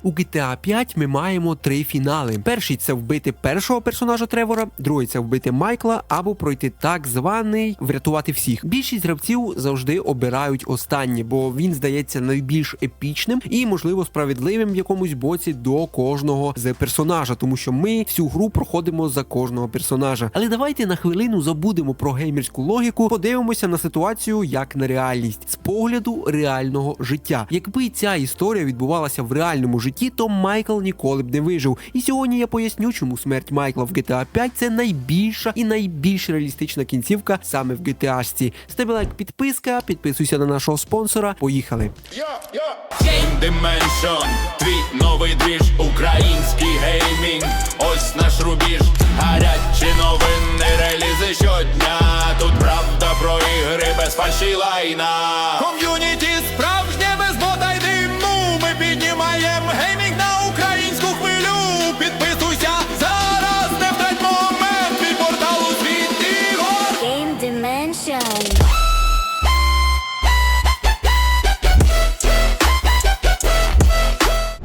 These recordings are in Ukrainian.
У GTA 5 ми маємо 3 фінали. Перший – це вбити першого персонажа Тревора, другий – це вбити Майкла, або пройти так званий врятувати всіх. Більшість гравців завжди обирають останнє, бо він здається найбільш епічним і, можливо, справедливим в якомусь боці до кожного з персонажа, тому що ми всю гру проходимо за кожного персонажа. Але давайте на хвилину забудемо про геймерську логіку, подивимося на ситуацію як на реальність, з погляду реального життя. Якби ця історія відбувалася в реальному житті, то Майкл ніколи б не вижив. І сьогодні я поясню, чому смерть Майкла в GTA 5 це найбільша і найбільш реалістична кінцівка саме в GTA-шці. Стави лайк, підписка, підписуйся на нашого спонсора. Поїхали! Game Dimension, твій новий двіж, український геймінг, ось наш рубіж, гарячі новини, релізи щодня, тут правда про ігри без фальші лайна. Ком'юніті справжнє без бота й диму, ми піднімаємо геймінг на українську хвилю. Підписуйся зараз, не втрать момент, від порталу світ ігор. Game Dimension.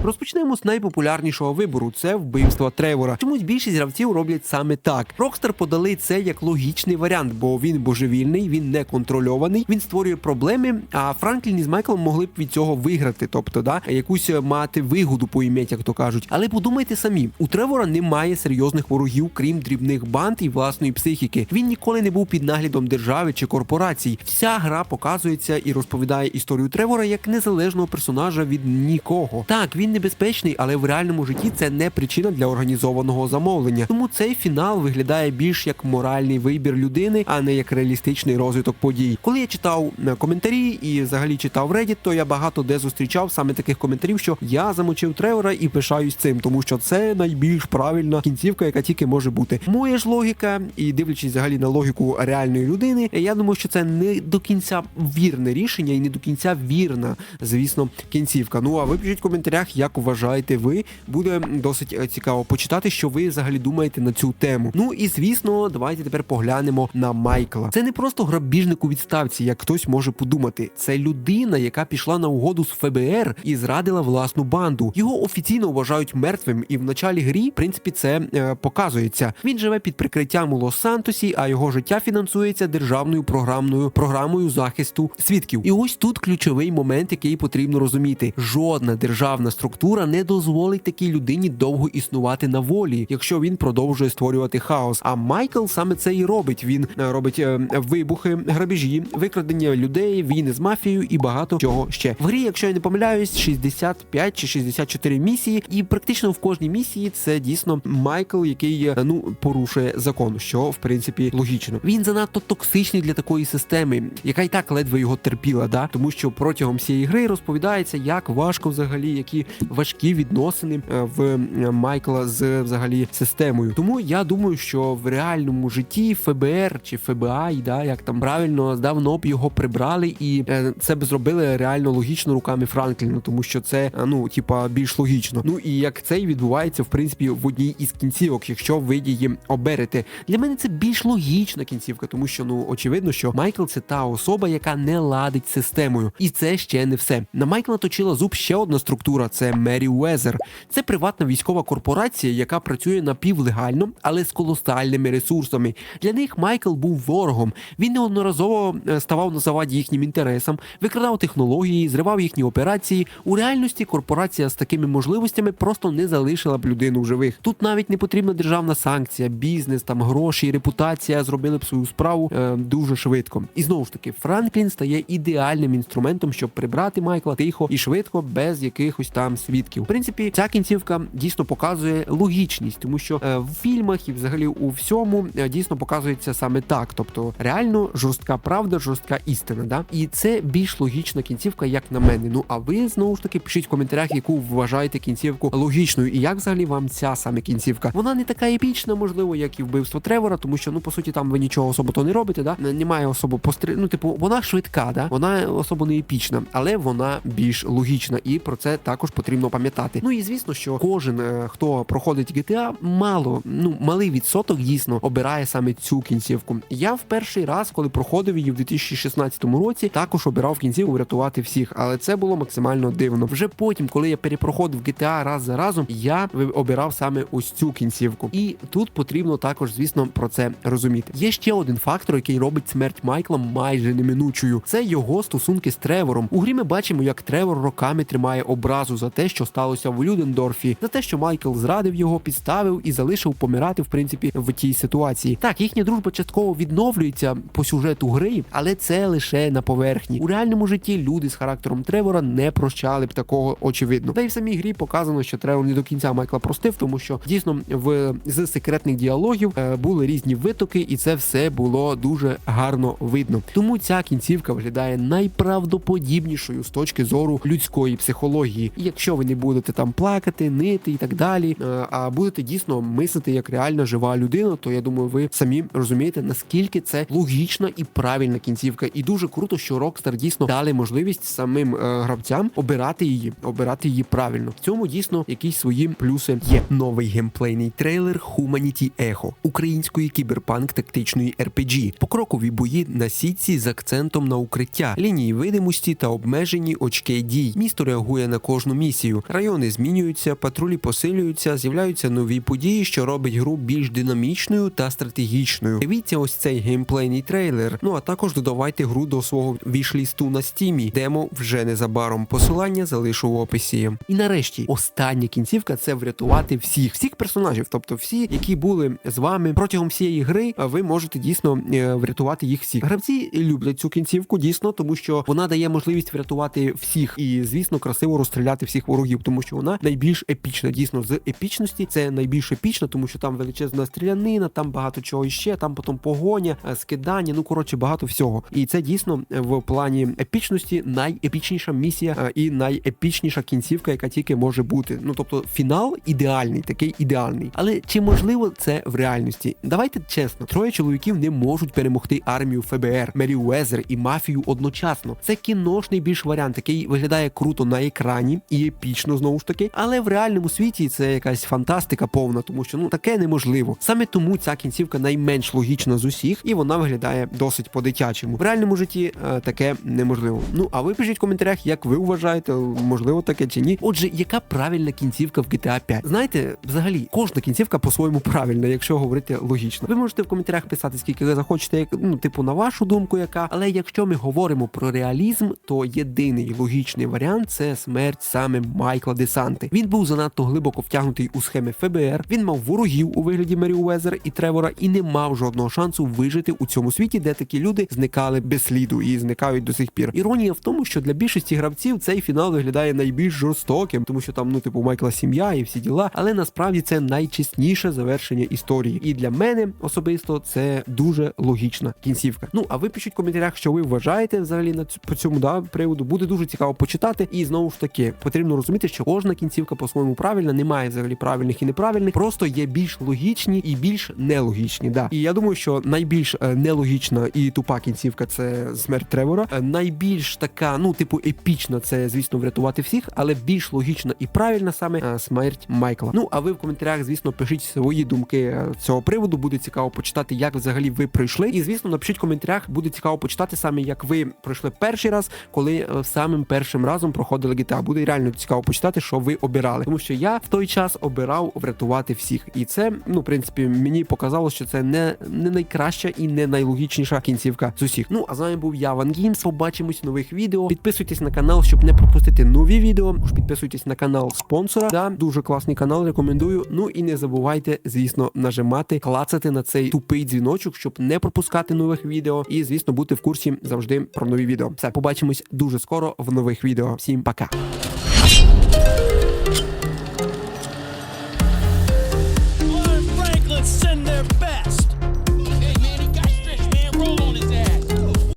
Розпочнемо з найпопулярнішого вибору – це вбивство Тревора. Чомусь більшість гравців роблять саме так. Rockstar подали це як логічний варіант, бо він божевільний, він неконтрольований, він створює проблеми, а Франклін із Майклом могли б від цього виграти, тобто, якусь мати вигоду по ім'ять, як то кажуть. Але подумайте самі, у Тревора немає серйозних ворогів, крім дрібних банд і власної психіки. Він ніколи не був під наглядом держави чи корпорацій. Вся гра показується і розповідає історію Тревора як незалежного персонажа від нікого. Так, він небезпечний, але в реальному житті це не причина для організованого замовлення. Тому цей фінал виглядає більш як моральний вибір людини, а не як реалістичний розвиток подій. Коли я читав коментарі і взагалі читав Reddit, то я багато де зустрічав саме таких коментарів, що я замочив Тревора і пишаюсь цим, тому що це найбільш правильна кінцівка, яка тільки може бути. Моя ж логіка, і дивлячись взагалі на логіку реальної людини, я думаю, що це не до кінця вірне рішення і не до кінця вірна, звісно, кінцівка. Ну а ви пишіть в коментарях, як вважаєте ви. Буде досить цікаво почитати, що ви взагалі думаєте на цю тему. Ну і звісно, давайте тепер поглянемо на Майкла. Це не просто грабіжник у відставці, як хтось може подумати. Це людина, яка пішла на угоду з ФБР і зрадила власну банду. Його офіційно вважають мертвим, і в началі грі, в принципі, це показується. Він живе під прикриттям у Лос-Сантосі, а його життя фінансується державною програмою захисту свідків. І ось тут ключовий момент, який потрібно розуміти. Жодна державна структура не дозволить такій людині довго існувати на волі, якщо він продовжує створювати хаос. А Майкл саме це і робить. Він робить вибухи, грабежі, викрадення людей, війни з мафією і багато чого ще. В грі, якщо я не помиляюсь, 65 чи 64 місії, і практично в кожній місії це дійсно Майкл, який, порушує закон, що, в принципі, логічно. Він занадто токсичний для такої системи, яка й так ледве його терпіла, тому що протягом всієї гри розповідається, як важко взагалі, які важкі відносини в Майкла з взагалі системою. Тому я думаю, що в реальному житті ФБР чи ФБА, як там правильно, давно б його прибрали, і це б зробили реально логічно руками Франкліна, тому що це, більш логічно. Ну і як це і відбувається, в принципі, в одній із кінцівок, якщо ви її оберете. Для мене це більш логічна кінцівка, тому що, очевидно, що Майкл – це та особа, яка не ладить з системою. І це ще не все. На Майкла точила зуб ще одна структура – це Merryweather. Це приватна військова корпорація, яка працює напівлегально, але з колосальними ресурсами. Для них Майкл був ворогом. Він неодноразово ставав на заваді їхнім інтересам, викрадав технології, зривав їхні операції. У реальності корпорація з такими можливостями просто не залишила б людину в живих. Тут навіть не потрібна державна санкція, бізнес, гроші, репутація зробили б свою справу дуже швидко. І знову ж таки, Франклін стає ідеальним інструментом, щоб прибрати Майкла тихо і швидко, без якихось там свідків. В принципі, ця кінцівка дійсно показує логічність, тому що в фільмах і взагалі у всьому дійсно показується саме так. Тобто реально жорстка правда, жорстка істина, І це більш логічна кінцівка, як на мене. Ну а ви знову ж таки пишіть в коментарях, яку вважаєте кінцівку логічною, і як взагалі вам ця саме кінцівка. Вона не така епічна, можливо, як і вбивство Тревора, тому що, по суті, там ви нічого особо то не робите, Немає особо вона швидка, вона особо не епічна, але вона більш логічна, і про це також потрібно потрібно пам'ятати. Ну і звісно, що кожен, хто проходить GTA, малий відсоток дійсно обирає саме цю кінцівку. Я в перший раз, коли проходив її в 2016 році, також обирав кінцівку врятувати всіх, але це було максимально дивно. Вже потім, коли я перепроходив GTA раз за разом, я обирав саме ось цю кінцівку. І тут потрібно також, звісно, про це розуміти. Є ще один фактор, який робить смерть Майкла майже неминучою. Це його стосунки з Тревором. У грі ми бачимо, як Тревор роками тримає образу за те, що сталося в Людендорфі, за те, що Майкл зрадив його, підставив і залишив помирати, в принципі, в тій ситуації. Так, їхня дружба частково відновлюється по сюжету гри, але це лише на поверхні. У реальному житті люди з характером Тревора не прощали б такого, очевидно. Та й в самій грі показано, що Тревор не до кінця Майкла простив, тому що дійсно з секретних діалогів були різні витоки, і це все було дуже гарно видно. Тому ця кінцівка виглядає найправдоподібнішою з точки зору людської психології. І якщо ви не будете там плакати, нити і так далі, а будете дійсно мислити як реальна жива людина, то я думаю, ви самі розумієте, наскільки це логічна і правильна кінцівка. І дуже круто, що Rockstar дійсно дали можливість самим гравцям обирати її правильно. В цьому дійсно якісь свої плюси є. Новий геймплейний трейлер Humanity Echo української кіберпанк тактичної RPG. Покрокові бої на сітці з акцентом на укриття, лінії видимості та обмежені очки дій. Місто реагує на кожну місію. Райони змінюються, патрулі посилюються, з'являються нові події, що робить гру більш динамічною та стратегічною. Дивіться ось цей геймплейний трейлер. Ну а також додавайте гру до свого вішлісту на стімі. Демо вже незабаром. Посилання залишу в описі. І нарешті, остання кінцівка — це врятувати всіх персонажів. Тобто всі, які були з вами протягом всієї гри, ви можете дійсно врятувати їх всіх. Гравці люблять цю кінцівку дійсно, тому що вона дає можливість врятувати всіх і, звісно, красиво розстріляти всіх ворогів, тому що вона найбільш епічна. Дійсно, з епічності це найбільш епічна, тому що там величезна стрілянина, там багато чого іще, там потім погоня, скидання, багато всього. І це дійсно в плані епічності найепічніша місія і найепічніша кінцівка, яка тільки може бути. Тобто фінал ідеальний, такий ідеальний. Але чи можливо це в реальності? Давайте чесно, троє чоловіків не можуть перемогти армію ФБР, Меріуезер і мафію одночасно. Це кіношний більш варіант, який виглядає круто на екрані і епічно, знову ж таки, але в реальному світі це якась фантастика повна, тому що таке неможливо. Саме тому ця кінцівка найменш логічна з усіх, і вона виглядає досить по-дитячому. В реальному житті таке неможливо. А ви пишіть в коментарях, як ви вважаєте, можливо таке чи ні. Отже, яка правильна кінцівка в GTA 5? Знаєте, взагалі, кожна кінцівка по-своєму правильна, якщо говорити логічно. Ви можете в коментарях писати, скільки ви захочете, на вашу думку яка, але якщо ми говоримо про реалізм, то єдиний логічний варіант — це смерть саме Майкла Десанти. Він був занадто глибоко втягнутий у схеми ФБР, він мав ворогів у вигляді Меріуезер і Тревора і не мав жодного шансу вижити у цьому світі, де такі люди зникали без сліду і зникають до сих пір. Іронія в тому, що для більшості гравців цей фінал виглядає найбільш жорстоким, тому що там, у Майкла сім'я і всі діла, але насправді це найчесніше завершення історії. І для мене особисто це дуже логічна кінцівка. А ви пишіть в коментарях, що ви вважаєте взагалі по цьому приводу. Буде дуже цікаво почитати. І знову ж таки, потрібно розуміти, що кожна кінцівка по-своєму правильна, немає взагалі правильних і неправильних, просто є більш логічні і більш нелогічні. І я думаю, що найбільш нелогічна і тупа кінцівка — це смерть Тревора. Найбільш така, епічна — це, звісно, врятувати всіх, але більш логічна і правильна саме смерть Майкла. А ви в коментарях, звісно, пишіть свої думки з цього приводу. Буде цікаво почитати, як взагалі ви пройшли. І, звісно, напишіть в коментарях, буде цікаво почитати саме, як ви пройшли перший раз, коли самим першим разом проходили GTA. Буде реально цікаво почитати, що ви обирали. Тому що я в той час обирав врятувати всіх. І це, в принципі, мені показало, що це не найкраща і не найлогічніша кінцівка з усіх. А з вами був я, Ван Гімс. Побачимось в нових відео. Підписуйтесь на канал, щоб не пропустити нові відео. Підписуйтесь на канал спонсора. Дуже класний канал, рекомендую. І не забувайте, звісно, нажимати, клацати на цей тупий дзвіночок, щоб не пропускати нових відео. І, звісно, бути в курсі завжди про нові відео. Все, побачимось дуже скоро в нових відео. Всім пока!